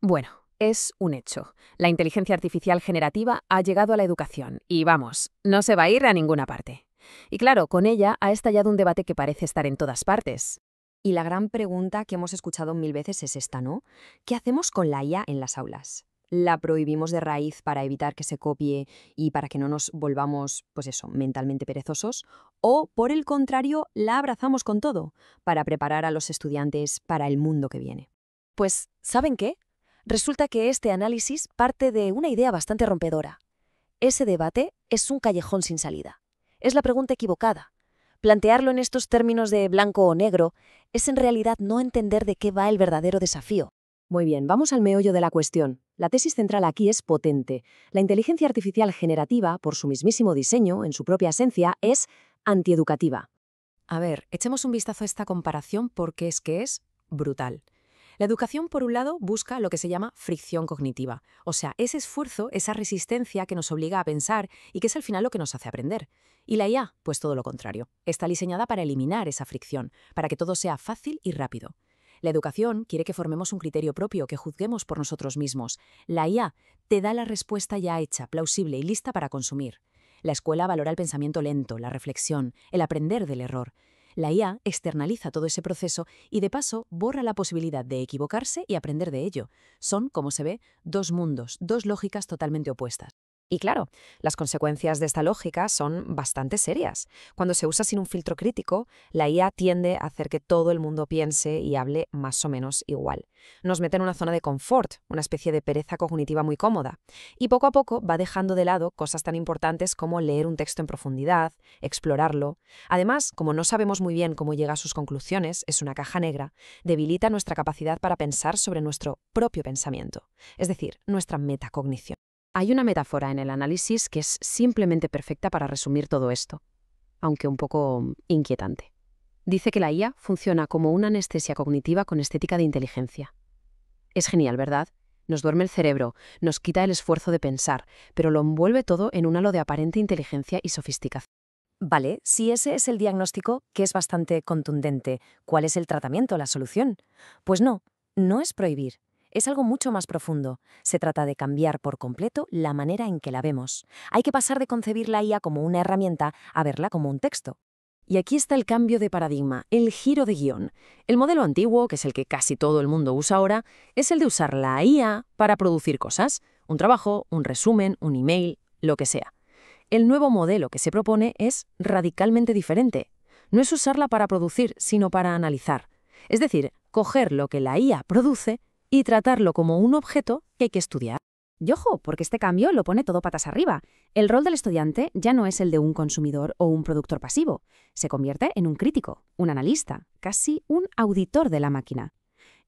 Bueno, es un hecho. La inteligencia artificial generativa ha llegado a la educación y vamos, no se va a ir a ninguna parte. Y claro, con ella ha estallado un debate que parece estar en todas partes. Y la gran pregunta que hemos escuchado mil veces es esta, ¿no? ¿Qué hacemos con la IA en las aulas? ¿La prohibimos de raíz para evitar que se copie y para que no nos volvamos, pues eso, mentalmente perezosos? ¿O, por el contrario, la abrazamos con todo para preparar a los estudiantes para el mundo que viene? Pues, ¿saben qué? Resulta que este análisis parte de una idea bastante rompedora. Ese debate es un callejón sin salida. Es la pregunta equivocada. Plantearlo en estos términos de blanco o negro es en realidad no entender de qué va el verdadero desafío. Muy bien, vamos al meollo de la cuestión. La tesis central aquí es potente. La inteligencia artificial generativa, por su mismísimo diseño, en su propia esencia, es antieducativa. A ver, echemos un vistazo a esta comparación porque es brutal. La educación, por un lado, busca lo que se llama fricción cognitiva, o sea, ese esfuerzo, esa resistencia que nos obliga a pensar y que es al final lo que nos hace aprender. Y la IA, pues todo lo contrario, está diseñada para eliminar esa fricción, para que todo sea fácil y rápido. La educación quiere que formemos un criterio propio, que juzguemos por nosotros mismos. La IA te da la respuesta ya hecha, plausible y lista para consumir. La escuela valora el pensamiento lento, la reflexión, el aprender del error. La IA externaliza todo ese proceso y, de paso, borra la posibilidad de equivocarse y aprender de ello. Son, como se ve, dos mundos, dos lógicas totalmente opuestas. Y claro, las consecuencias de esta lógica son bastante serias. Cuando se usa sin un filtro crítico, la IA tiende a hacer que todo el mundo piense y hable más o menos igual. Nos mete en una zona de confort, una especie de pereza cognitiva muy cómoda. Y poco a poco va dejando de lado cosas tan importantes como leer un texto en profundidad, explorarlo. Además, como no sabemos muy bien cómo llega a sus conclusiones, es una caja negra, debilita nuestra capacidad para pensar sobre nuestro propio pensamiento, es decir, nuestra metacognición. Hay una metáfora en el análisis que es simplemente perfecta para resumir todo esto, aunque un poco inquietante. Dice que la IA funciona como una anestesia cognitiva con estética de inteligencia. Es genial, ¿verdad? Nos duerme el cerebro, nos quita el esfuerzo de pensar, pero lo envuelve todo en un halo de aparente inteligencia y sofisticación. Vale, si ese es el diagnóstico, que es bastante contundente, ¿cuál es el tratamiento, la solución? Pues no, no es prohibir. Es algo mucho más profundo. Se trata de cambiar por completo la manera en que la vemos. Hay que pasar de concebir la IA como una herramienta a verla como un texto. Y aquí está el cambio de paradigma, el giro de guión. El modelo antiguo, que es el que casi todo el mundo usa ahora, es el de usar la IA para producir cosas, un trabajo, un resumen, un email, lo que sea. El nuevo modelo que se propone es radicalmente diferente. No es usarla para producir, sino para analizar. Es decir, coger lo que la IA produce y tratarlo como un objeto que hay que estudiar. Y ojo, porque este cambio lo pone todo patas arriba. El rol del estudiante ya no es el de un consumidor o un productor pasivo. Se convierte en un crítico, un analista, casi un auditor de la máquina.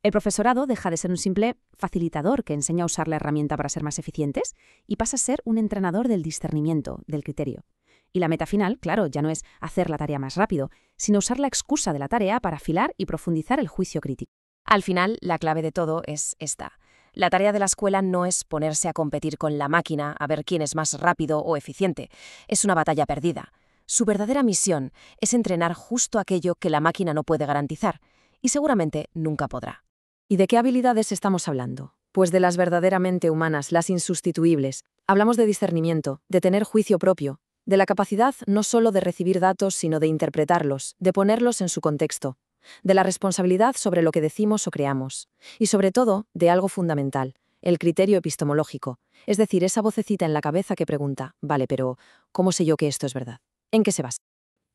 El profesorado deja de ser un simple facilitador que enseña a usar la herramienta para ser más eficientes y pasa a ser un entrenador del discernimiento, del criterio. Y la meta final, claro, ya no es hacer la tarea más rápido, sino usar la excusa de la tarea para afilar y profundizar el juicio crítico. Al final, la clave de todo es esta. La tarea de la escuela no es ponerse a competir con la máquina a ver quién es más rápido o eficiente. Es una batalla perdida. Su verdadera misión es entrenar justo aquello que la máquina no puede garantizar, y seguramente nunca podrá. ¿Y de qué habilidades estamos hablando? Pues de las verdaderamente humanas, las insustituibles. Hablamos de discernimiento, de tener juicio propio, de la capacidad no solo de recibir datos, sino de interpretarlos, de ponerlos en su contexto, de la responsabilidad sobre lo que decimos o creamos, y sobre todo, de algo fundamental, el criterio epistemológico, es decir, esa vocecita en la cabeza que pregunta, vale, pero ¿cómo sé yo que esto es verdad? ¿En qué se basa?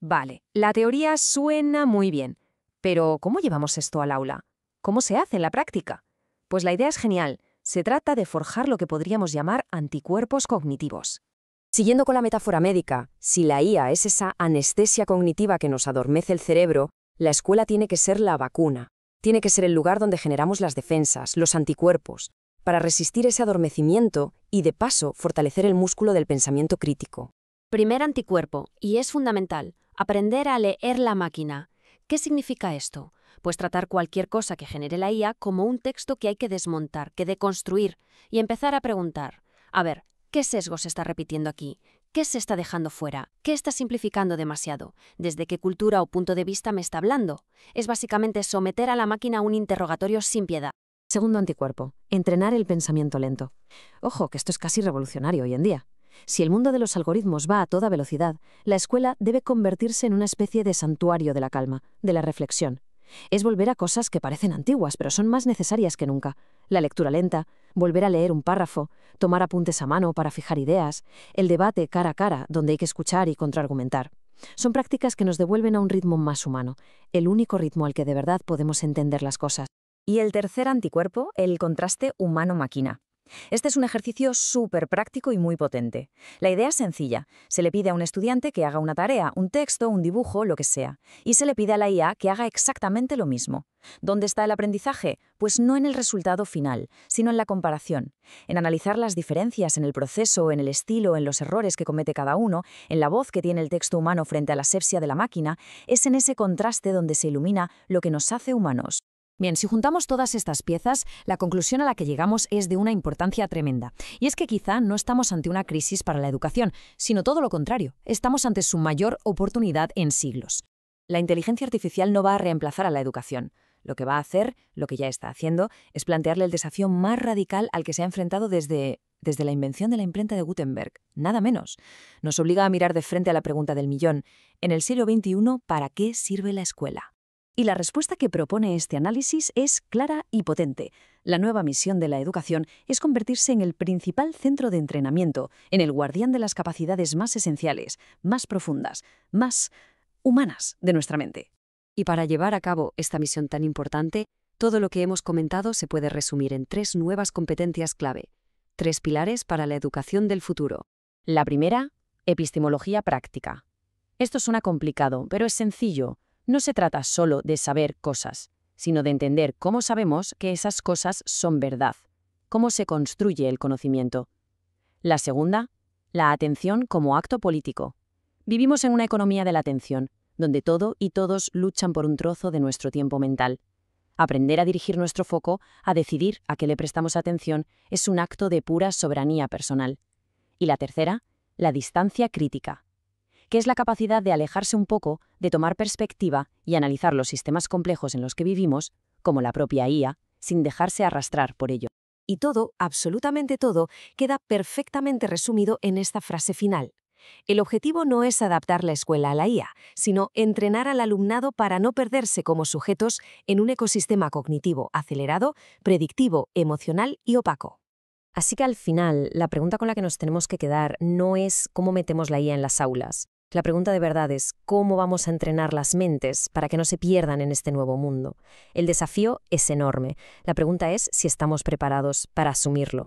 Vale, la teoría suena muy bien, pero ¿cómo llevamos esto al aula? ¿Cómo se hace en la práctica? Pues la idea es genial. Se trata de forjar lo que podríamos llamar anticuerpos cognitivos. Siguiendo con la metáfora médica, si la IA es esa anestesia cognitiva que nos adormece el cerebro, la escuela tiene que ser la vacuna. Tiene que ser el lugar donde generamos las defensas, los anticuerpos, para resistir ese adormecimiento y, de paso, fortalecer el músculo del pensamiento crítico. Primer anticuerpo, y es fundamental, aprender a leer la máquina. ¿Qué significa esto? Pues tratar cualquier cosa que genere la IA como un texto que hay que desmontar, que deconstruir, y empezar a preguntar, a ver, ¿qué sesgo se está repitiendo aquí? ¿Qué se está dejando fuera? ¿Qué está simplificando demasiado? ¿Desde qué cultura o punto de vista me está hablando? Es básicamente someter a la máquina a un interrogatorio sin piedad. Segundo anticuerpo, entrenar el pensamiento lento. Ojo, que esto es casi revolucionario hoy en día. Si el mundo de los algoritmos va a toda velocidad, la escuela debe convertirse en una especie de santuario de la calma, de la reflexión. Es volver a cosas que parecen antiguas, pero son más necesarias que nunca. La lectura lenta, volver a leer un párrafo, tomar apuntes a mano para fijar ideas, el debate cara a cara, donde hay que escuchar y contraargumentar. Son prácticas que nos devuelven a un ritmo más humano, el único ritmo al que de verdad podemos entender las cosas. Y el tercer anticuerpo, el contraste humano-máquina. Este es un ejercicio súper práctico y muy potente. La idea es sencilla. Se le pide a un estudiante que haga una tarea, un texto, un dibujo, lo que sea. Y se le pide a la IA que haga exactamente lo mismo. ¿Dónde está el aprendizaje? Pues no en el resultado final, sino en la comparación. En analizar las diferencias en el proceso, en el estilo, en los errores que comete cada uno, en la voz que tiene el texto humano frente a la asepsia de la máquina. Es en ese contraste donde se ilumina lo que nos hace humanos. Bien, si juntamos todas estas piezas, la conclusión a la que llegamos es de una importancia tremenda. Y es que quizá no estamos ante una crisis para la educación, sino todo lo contrario. Estamos ante su mayor oportunidad en siglos. La inteligencia artificial no va a reemplazar a la educación. Lo que va a hacer, lo que ya está haciendo, es plantearle el desafío más radical al que se ha enfrentado desde la invención de la imprenta de Gutenberg. Nada menos. Nos obliga a mirar de frente a la pregunta del millón. En el siglo XXI, ¿para qué sirve la escuela? Y la respuesta que propone este análisis es clara y potente. La nueva misión de la educación es convertirse en el principal centro de entrenamiento, en el guardián de las capacidades más esenciales, más profundas, más humanas de nuestra mente. Y para llevar a cabo esta misión tan importante, todo lo que hemos comentado se puede resumir en 3 nuevas competencias clave, 3 pilares para la educación del futuro. La primera, epistemología práctica. Esto suena complicado, pero es sencillo. No se trata solo de saber cosas, sino de entender cómo sabemos que esas cosas son verdad, cómo se construye el conocimiento. La segunda, la atención como acto político. Vivimos en una economía de la atención, donde todo y todos luchan por un trozo de nuestro tiempo mental. Aprender a dirigir nuestro foco, a decidir a qué le prestamos atención, es un acto de pura soberanía personal. Y la tercera, la distancia crítica, que es la capacidad de alejarse un poco, de tomar perspectiva y analizar los sistemas complejos en los que vivimos, como la propia IA, sin dejarse arrastrar por ello. Y todo, absolutamente todo, queda perfectamente resumido en esta frase final. El objetivo no es adaptar la escuela a la IA, sino entrenar al alumnado para no perderse como sujetos en un ecosistema cognitivo acelerado, predictivo, emocional y opaco. Así que al final, la pregunta con la que nos tenemos que quedar no es cómo metemos la IA en las aulas. La pregunta de verdad es cómo vamos a entrenar las mentes para que no se pierdan en este nuevo mundo. El desafío es enorme. La pregunta es si estamos preparados para asumirlo.